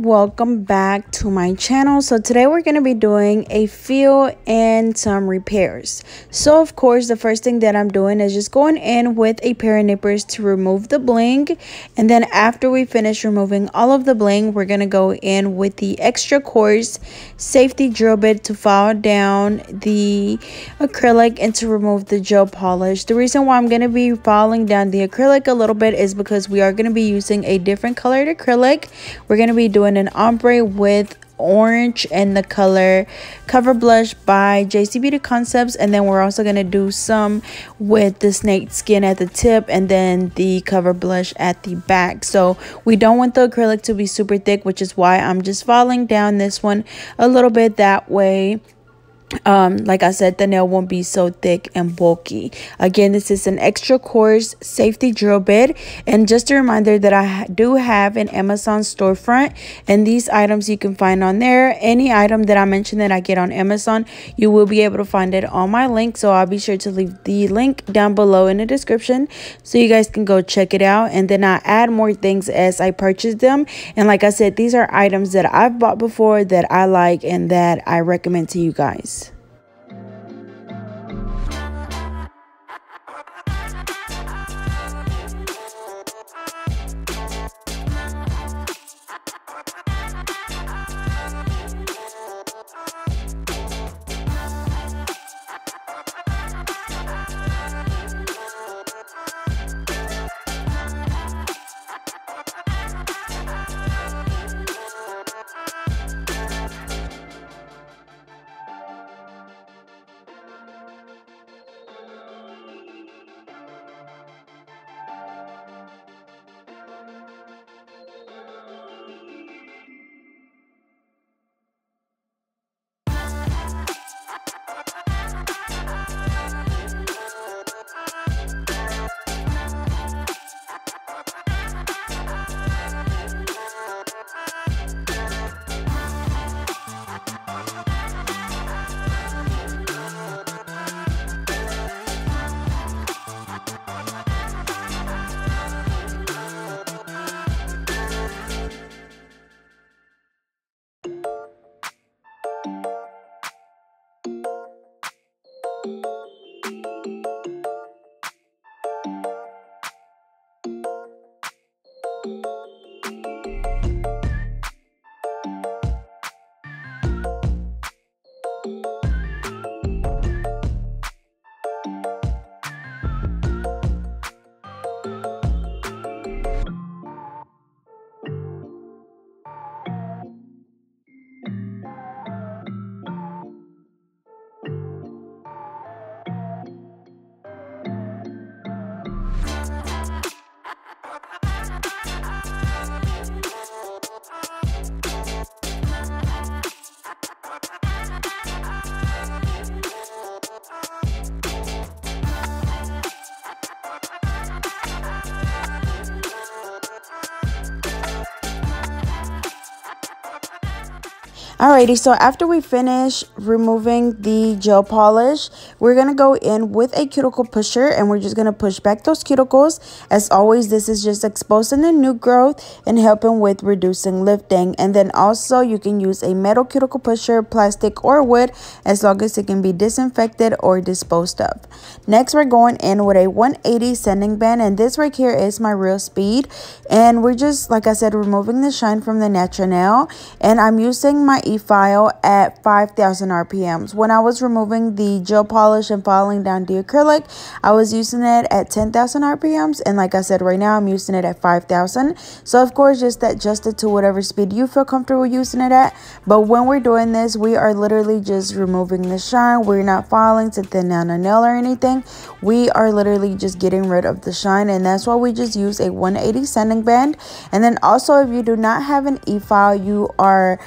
welcome back to my channel. So today we're going to be doing a fill and some repairs. So of course the first thing that I'm doing is just going in with a pair of nippers to remove the bling, and then after we finish removing all of the bling, we're going to go in with the extra coarse safety drill bit to file down the acrylic and to remove the gel polish. The reason why I'm going to be filing down the acrylic a little bit is because we are going to be using a different colored acrylic. We're going to be doing an ombre with orange and the color Cover Blush by JCBEAUTYCONCEPTS, and then we're also going to do some with the snake skin at the tip and then the Cover Blush at the back. So we don't want the acrylic to be super thick, which is why I'm just filing down this one a little bit. That way like I said, the nail won't be so thick and bulky. Again, this is an extra coarse safety drill bit, and just a reminder that I do have an Amazon storefront, and these items you can find on there. Any item that I mentioned that I get on Amazon, you will be able to find it on my link, so I'll be sure to leave the link down below in the description so you guys can go check it out. And then I add more things as I purchase them, and like I said, these are items that I've bought before that I like and that I recommend to you guys. Alrighty, so after we finish removing the gel polish, we're going to go in with a cuticle pusher and we're just going to push back those cuticles. As always, this is just exposing the new growth and helping with reducing lifting. And then also you can use a metal cuticle pusher, plastic or wood, as long as it can be disinfected or disposed of. Next, we're going in with a 180 sanding band, and this right here is my real speed. And we're just, like I said, removing the shine from the natural nail, and I'm using my e-file at 5,000 RPMs. When I was removing the gel polish and filing down the acrylic, I was using it at 10,000 RPMs, and like I said, right now I'm using it at 5,000. So of course, just adjust it to whatever speed you feel comfortable using it at. But when we're doing this, we are literally just removing the shine. We're not filing to thin down a nail or anything. We are literally just getting rid of the shine, and that's why we just use a 180 sanding band. And then also, if you do not have an e-file, you are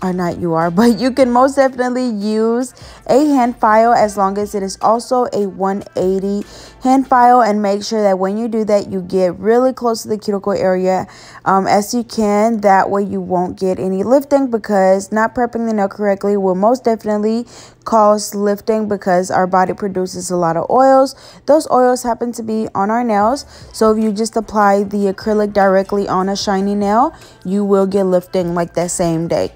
or not you are, but you can most definitely use a hand file as long as it is also a 180 hand file, and make sure that when you do that you get really close to the cuticle area as you can. That way you won't get any lifting, because not prepping the nail correctly will most definitely cause lifting, because our body produces a lot of oils. Those oils happen to be on our nails, so if you just apply the acrylic directly on a shiny nail, you will get lifting like that same day.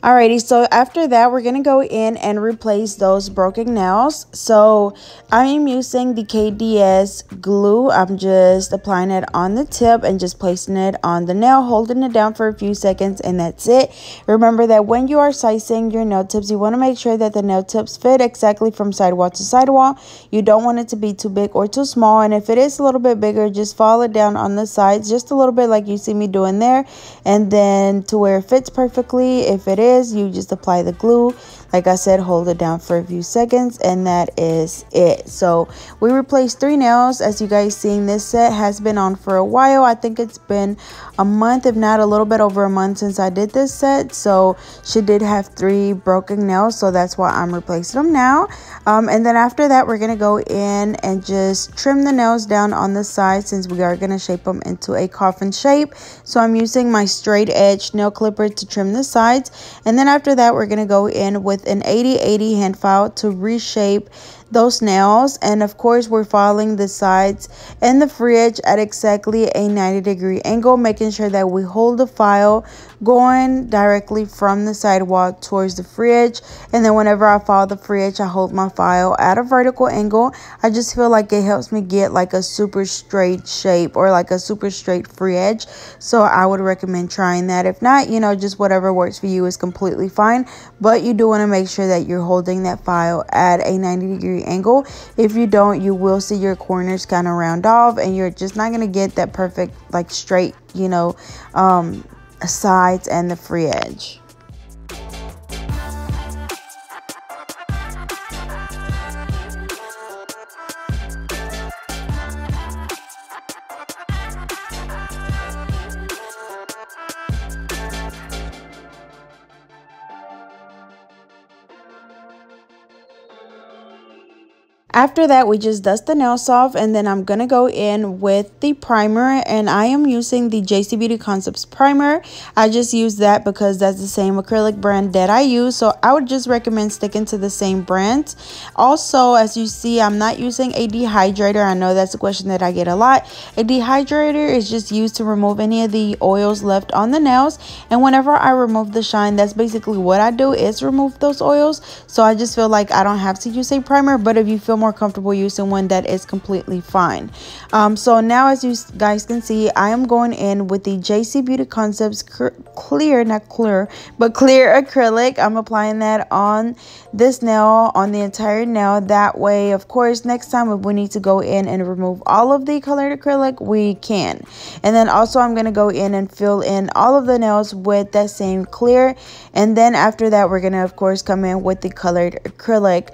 Alrighty, so after that, we're going to go in and replace those broken nails. So I am using the KDS glue. I'm just applying it on the tip and just placing it on the nail, holding it down for a few seconds, and that's it. Remember that when you are sizing your nail tips, you want to make sure that the nail tips fit exactly from sidewall to sidewall. You don't want it to be too big or too small, and if it is a little bit bigger, just follow it down on the sides just a little bit like you see me doing there, and then to where it fits perfectly. If it is, you just apply the glue. Like I said, hold it down for a few seconds, and that is it. So we replaced 3 nails. As you guys seen, this set has been on for a while. I think it's been a month, if not a little bit over a month, since I did this set. So she did have 3 broken nails, so that's why I'm replacing them now. And then after that, we're gonna go in and just trim the nails down on the side, since we are gonna shape them into a coffin shape. So I'm using my straight edge nail clipper to trim the sides, and then after that, we're gonna go in with an 80/80 hand file to reshape those nails. And of course, we're following the sides and the free edge at exactly a 90-degree angle, making sure that we hold the file going directly from the sidewall towards the free edge. And then whenever I follow the free edge, I hold my file at a vertical angle. I just feel like it helps me get like a super straight shape, or like a super straight free edge. So I would recommend trying that. If not, you know, just whatever works for you is completely fine, but you do want to make sure that you're holding that file at a 90-degree angle. If you don't, you will see your corners kind of round off, and you're just not going to get that perfect like straight, you know, sides and the free edge. After that, we just dust the nails off, and then I'm going to go in with the primer, and I am using the JC Beauty Concepts primer. I just use that because that's the same acrylic brand that I use, so I would just recommend sticking to the same brand. Also, as you see, I'm not using a dehydrator. I know that's a question that I get a lot. A dehydrator is just used to remove any of the oils left on the nails, and whenever I remove the shine, that's basically what I do, is remove those oils. So I just feel like I don't have to use a primer, but if you feel more comfortable using one, that is completely fine. So now, as you guys can see, I am going in with the JC Beauty Concepts clear acrylic. I'm applying that on this nail, on the entire nail. That way, of course, next time if we need to go in and remove all of the colored acrylic, we can. And then also, I'm going to go in and fill in all of the nails with that same clear, and then after that, we're going to of course come in with the colored acrylic.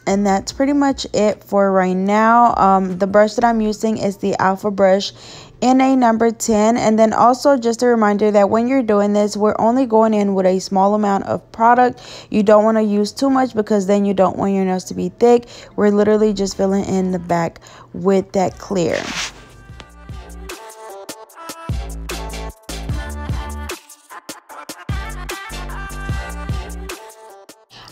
And that's pretty much it for right now. The brush that I'm using is the Alpha brush in a number 10. And then also just a reminder that when you're doing this, we're only going in with a small amount of product. You don't want to use too much, because then you don't want your nails to be thick. We're literally just filling in the back with that clear.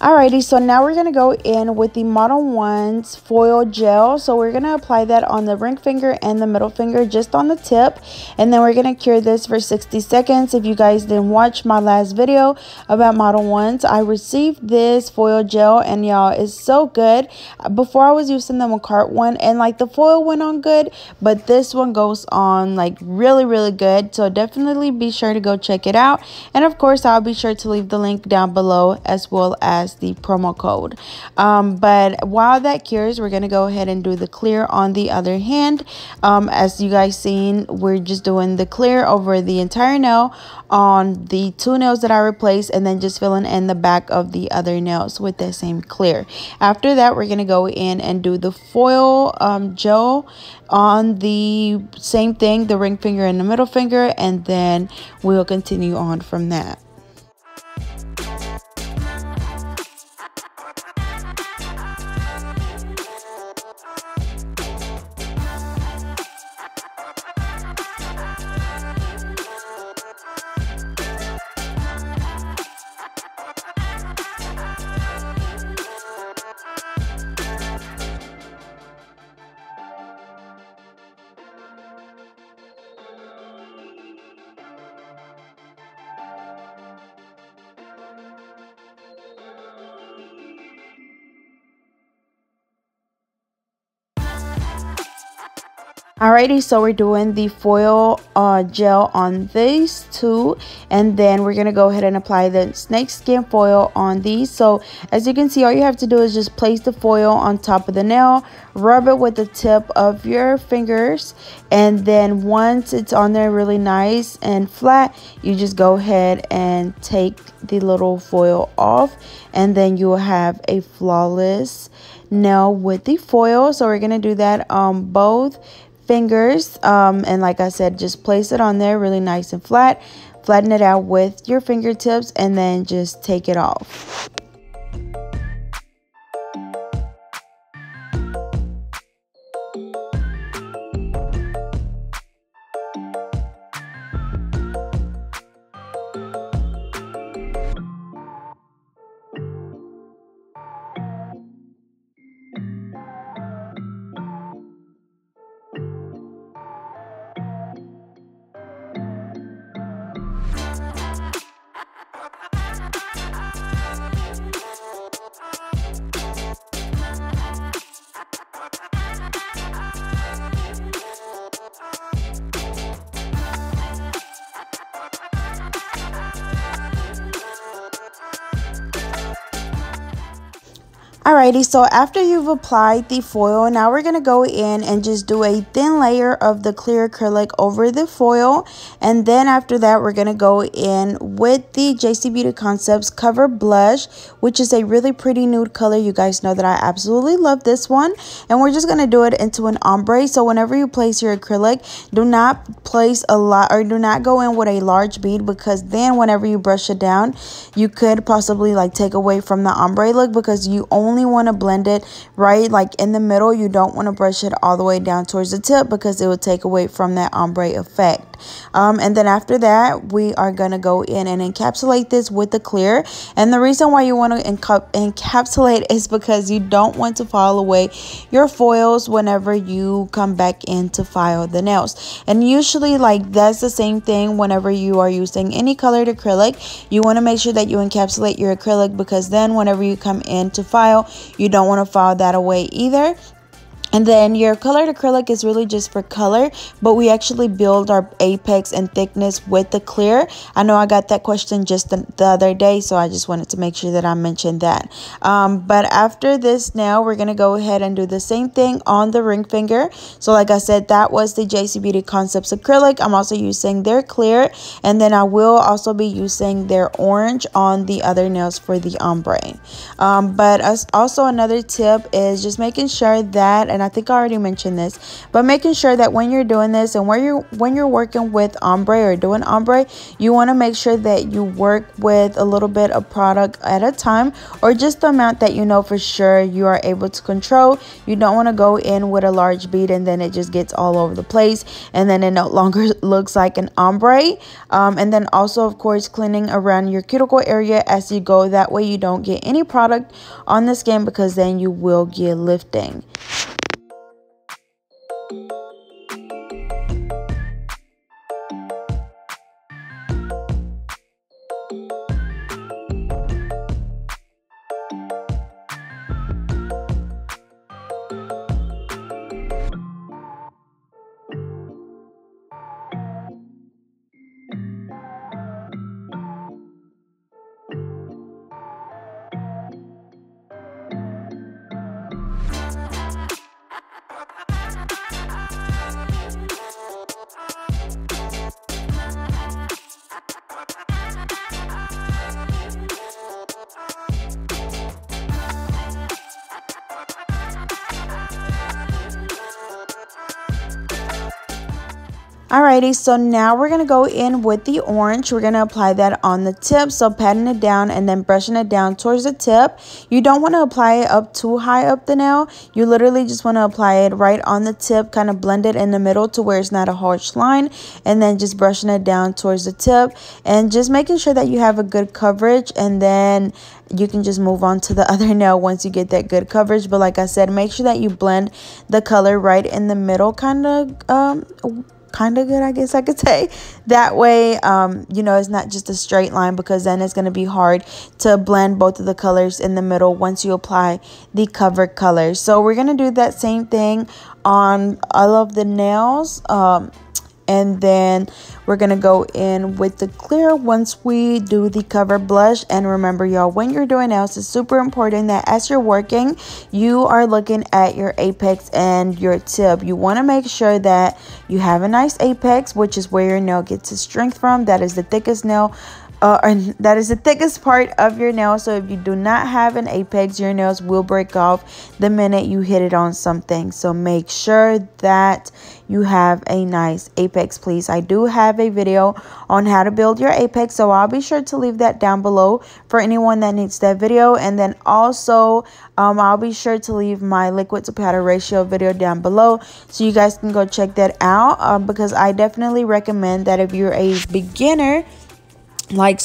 Alrighty, so now we're going to go in with the Modelones foil gel. So we're going to apply that on the ring finger and the middle finger, just on the tip. And then we're going to cure this for 60 seconds. If you guys didn't watch my last video about Modelones, I received this foil gel and y'all, it's so good. Before I was using the McCart one and like the foil went on good, but this one goes on like really, really good. So definitely be sure to go check it out. And of course, I'll be sure to leave the link down below as well as the promo code. But while that cures, we're going to go ahead and do the clear on the other hand. As you guys seen, we're just doing the clear over the entire nail on the 2 nails that I replaced, and then just filling in the back of the other nails with the same clear. After that, we're going to go in and do the foil gel on the same thing, the ring finger and the middle finger, and then we'll continue on from that. Alrighty, so we're doing the foil gel on these two, and then we're gonna go ahead and apply the snakeskin foil on these. So as you can see, all you have to do is just place the foil on top of the nail, rub it with the tip of your fingers, and then once it's on there really nice and flat, you just go ahead and take the little foil off, and then you will have a flawless nail with the foil. So we're gonna do that on both fingers, and like I said, just place it on there really nice and flat, flatten it out with your fingertips, and then just take it off. Alrighty, so after you've applied the foil, now we're going to go in and just do a thin layer of the clear acrylic over the foil. And then after that, we're going to go in with the JC Beauty Concepts Cover Blush, which is a really pretty nude color. You guys know that I absolutely love this one. And we're just going to do it into an ombre. So whenever you place your acrylic, do not place a lot, or do not go in with a large bead, because then whenever you brush it down, you could possibly like take away from the ombre look, because you only want to blend it right like in the middle. You don't want to brush it all the way down towards the tip, because it will take away from that ombre effect. And then after that, we are going to go in and encapsulate this with the clear. And the reason why you want to encapsulate is because you don't want to file away your foils whenever you come back in to file the nails. And usually like that's the same thing whenever you are using any colored acrylic. You want to make sure that you encapsulate your acrylic, because then whenever you come in to file, you don't want to file that away either. And then your colored acrylic is really just for color, but we actually build our apex and thickness with the clear. I know I got that question just the other day, so I just wanted to make sure that I mentioned that. But after this nail, we're going to go ahead and do the same thing on the ring finger. So like I said, that was the JC Beauty Concepts acrylic. I'm also using their clear, and then I will also be using their orange on the other nails for the ombre. But also another tip is just making sure that, and and I think I already mentioned this, but making sure that when you're doing this and when you're working with ombre or doing ombre, you want to make sure that you work with a little bit of product at a time, or just the amount that you know for sure you are able to control. You don't want to go in with a large bead and then it just gets all over the place and then it no longer looks like an ombre. And then also, of course, cleaning around your cuticle area as you go. That way you don't get any product on the skin, because then you will get lifting. Alrighty, so now we're going to go in with the orange. We're going to apply that on the tip. So patting it down and then brushing it down towards the tip. You don't want to apply it up too high up the nail. You literally just want to apply it right on the tip, kind of blend it in the middle to where it's not a harsh line. And then just brushing it down towards the tip and just making sure that you have a good coverage. And then you can just move on to the other nail once you get that good coverage. But like I said, make sure that you blend the color right in the middle, kind of good, I guess I could say. That way, you know, it's not just a straight line, because then it's going to be hard to blend both of the colors in the middle once you apply the covered color. So we're going to do that same thing on all of the nails. And then we're going to go in with the clear once we do the cover blush. And remember, y'all, when you're doing nails, it's super important that as you're working, you are looking at your apex and your tip. You want to make sure that you have a nice apex, which is where your nail gets its strength from. That is the thickest nail. And that is the thickest part of your nail. So if you do not have an apex, your nails will break off the minute you hit it on something. So make sure that you have a nice apex, please. I do have a video on how to build your apex, so I'll be sure to leave that down below for anyone that needs that video. And then also I'll be sure to leave my liquid to powder ratio video down below, so you guys can go check that out, because I definitely recommend that if you're a beginner, like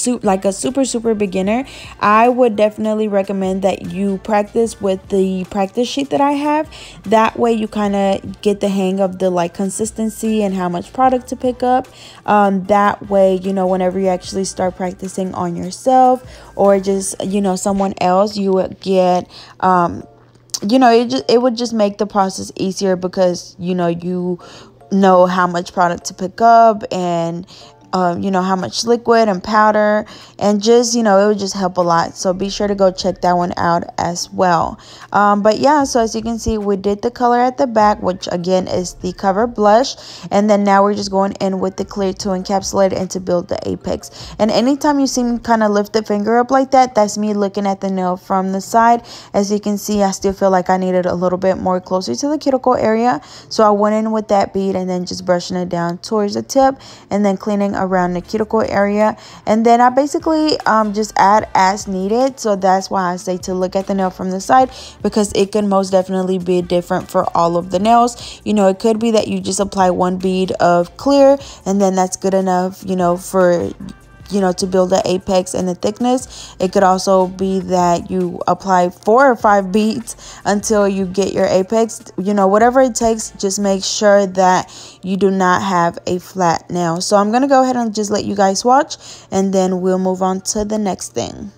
a super beginner, I would definitely recommend that you practice with the practice sheet that I have. That way you kind of get the hang of the consistency and how much product to pick up. That way, you know, whenever you actually start practicing on yourself or just, you know, someone else, you would get you know, it would just make the process easier, because you know how much product to pick up, and you know, how much liquid and powder, and just, you know, it would just help a lot. So be sure to go check that one out as well. But yeah, so as you can see, we did the color at the back, which again is the cover blush, and then now we're just going in with the clear to encapsulate and to build the apex. And anytime you see me kind of lift the finger up like that, that's me looking at the nail from the side. As you can see, I still feel like I needed a little bit more closer to the cuticle area, so I went in with that bead and then just brushing it down towards the tip and then cleaning around the cuticle area. And then I basically just add as needed. So that's why I say to look at the nail from the side, because it can most definitely be different for all of the nails. You know, it could be that you just apply one bead of clear and then that's good enough, you know, for, you know, to build the apex and the thickness. It could also be that you apply 4 or 5 beads until you get your apex. You know, whatever it takes, just make sure that you do not have a flat nail. So I'm gonna go ahead and just let you guys watch, and then we'll move on to the next thing.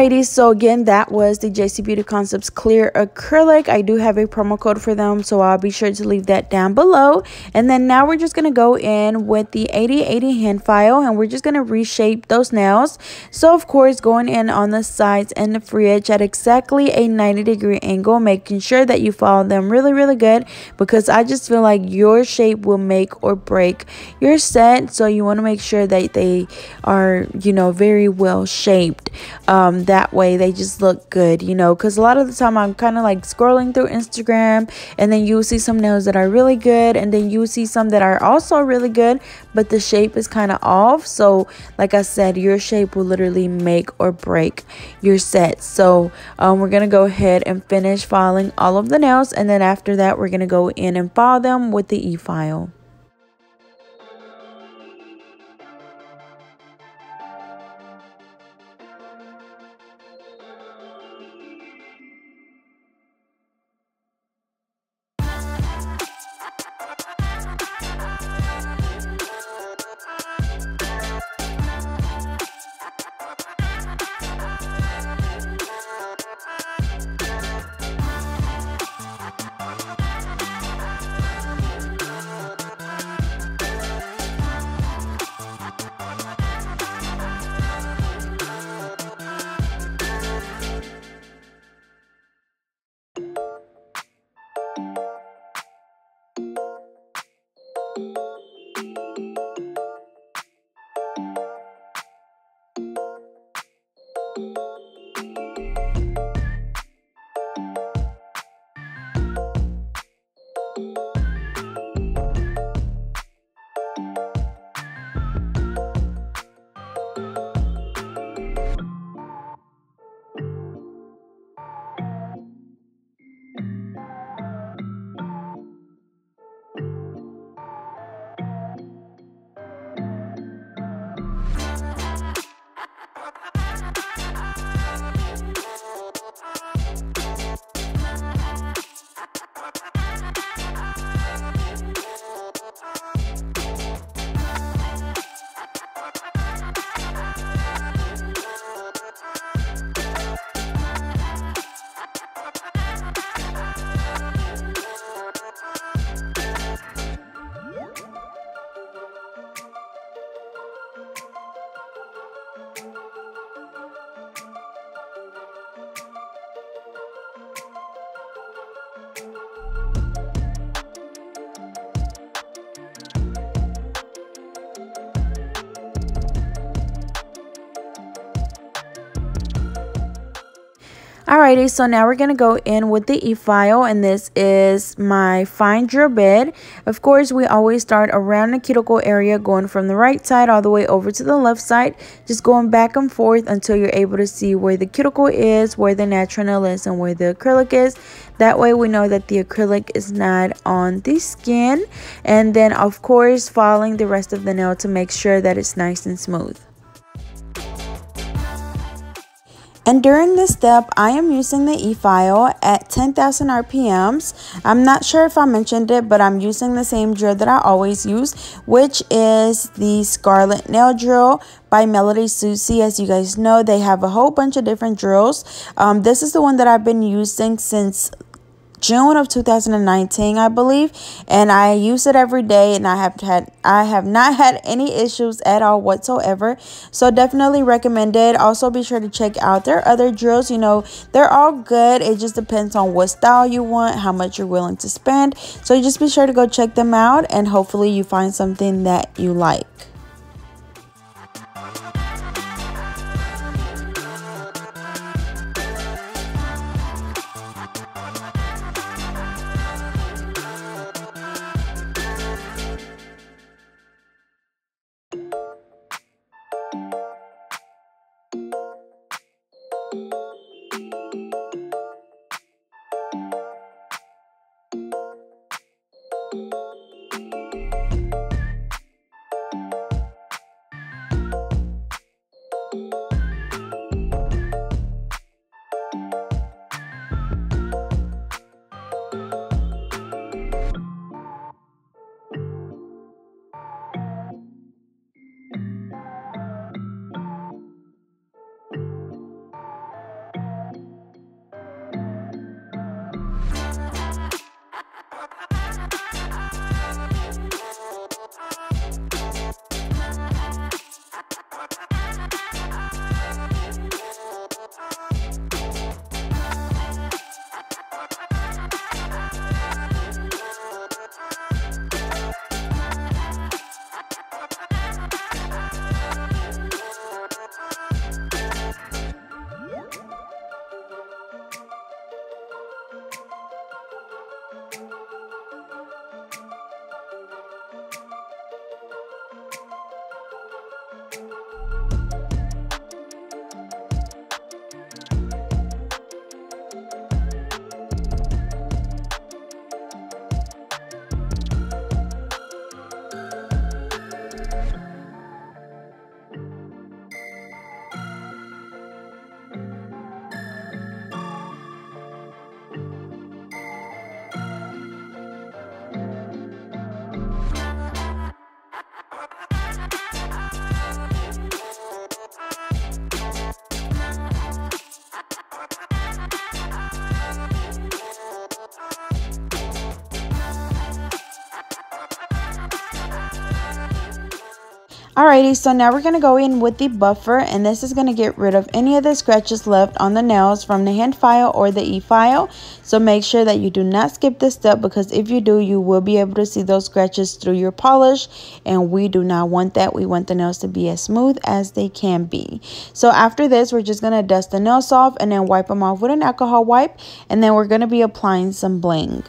Alrighty, so again, that was the JC Beauty Concepts Clear Acrylic. I do have a promo code for them, so I'll be sure to leave that down below. And then now we're just going to go in with the 8080 hand file, and we're just going to reshape those nails. So of course, going in on the sides and the free edge at exactly a 90-degree angle, making sure that you follow them really good, because I just feel like your shape will make or break your set. So you want to make sure that they are, you know, very well shaped. That way they just look good, you know, because a lot of the time I'm kind of like scrolling through Instagram, and then you'll see some nails that are really good, and then you see some that are also really good, but the shape is kind of off. So like I said, your shape will literally make or break your set. So we're gonna go ahead and finish filing all of the nails, and then after that we're gonna go in and file them with the e-file. Alrighty, so now we're going to go in with the e-file, and this is my fine drill bit. Of course, we always start around the cuticle area, going from the right side all the way over to the left side, just going back and forth until you're able to see where the cuticle is, where the natural nail is, and where the acrylic is. That way we know that the acrylic is not on the skin. And then, of course, following the rest of the nail to make sure that it's nice and smooth. And during this step, I am using the e-file at 10,000 RPMs. I'm not sure if I mentioned it, but I'm using the same drill that I always use, which is the Scarlet Nail Drill by Melody Susie. As you guys know, they have a whole bunch of different drills. This is the one that I've been using since June of 2019, I believe, and I use it every day, and I have not had any issues at all whatsoever. So definitely recommend it. Also be sure to check out their other drills. You know, they're all good. It just depends on what style you want, how much you're willing to spend. So just be sure to go check them out, and hopefully you find something that you like. Alrighty, so now we're going to go in with the buffer, and this is going to get rid of any of the scratches left on the nails from the hand file or the e-file. So make sure that you do not skip this step, because if you do, you will be able to see those scratches through your polish, and we do not want that. We want the nails to be as smooth as they can be. So after this, we're just going to dust the nails off and then wipe them off with an alcohol wipe, and then we're going to be applying some bling.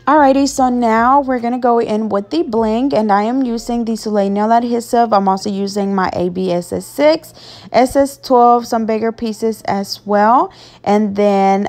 Alrighty, so now we're going to go in with the bling, and I am using the ZULAY nail adhesive. I'm also using my ABSS6, SS12, some bigger pieces as well. And then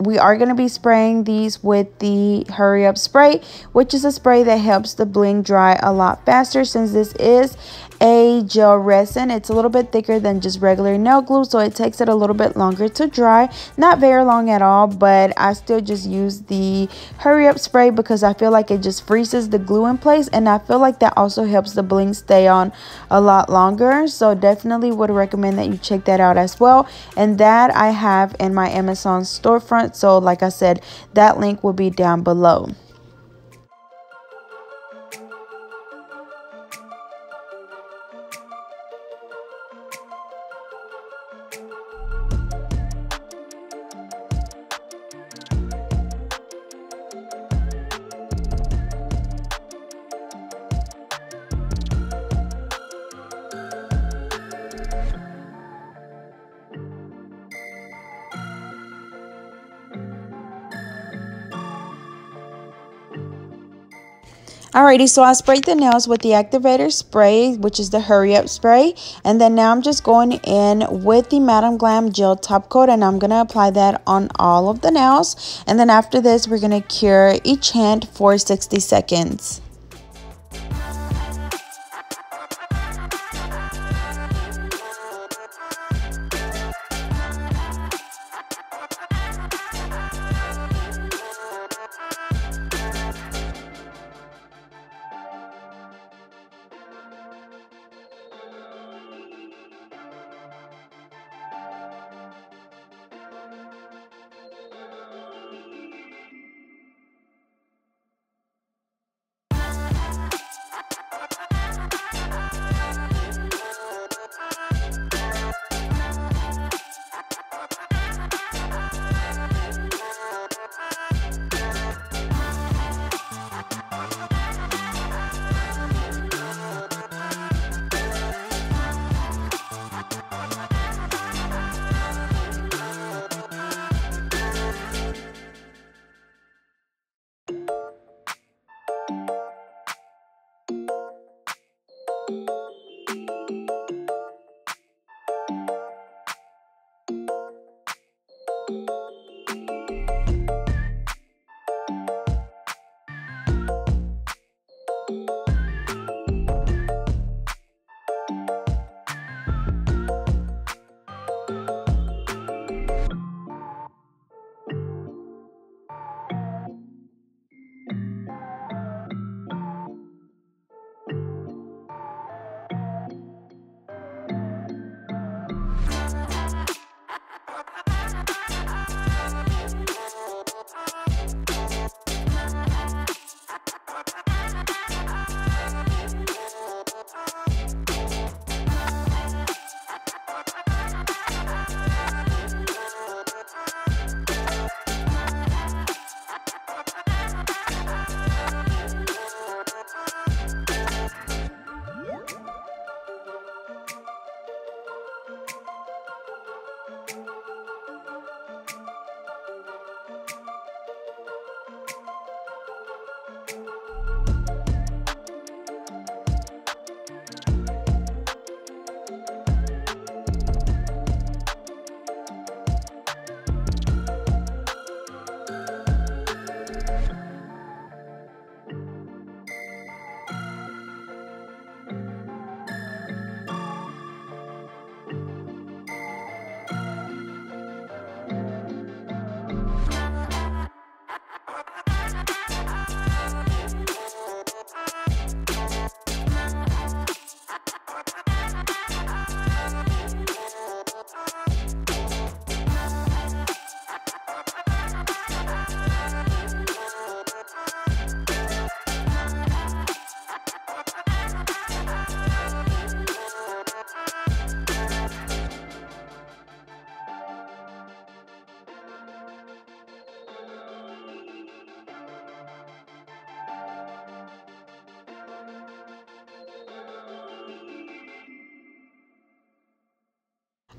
we are going to be spraying these with the Hurry Up spray, which is a spray that helps the bling dry a lot faster. Since this is a gel resin, it's a little bit thicker than just regular nail glue, so it takes it a little bit longer to dry. Not very long at all, but I still just use the Hurry Up spray because I feel like it just freezes the glue in place, and I feel like that also helps the bling stay on a lot longer. So definitely would recommend that you check that out as well, and that I have in my Amazon storefront. So like I said, that link will be down below. Alrighty, so I sprayed the nails with the activator spray, which is the Hurry Up spray. And then now I'm just going in with the Madam Glam Gel Top Coat, and I'm going to apply that on all of the nails. And then after this, we're going to cure each hand for 60 seconds.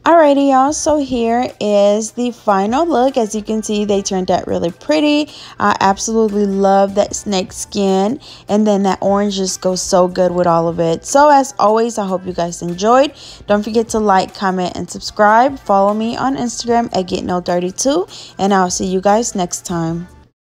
Alrighty, y'all, so here is the final look. As you can see, they turned out really pretty. I absolutely love that snake skin, and then that orange just goes so good with all of it. So as always, I hope you guys enjoyed. Don't forget to like, comment, and subscribe. Follow me on Instagram at GetNo32, and I'll see you guys next time.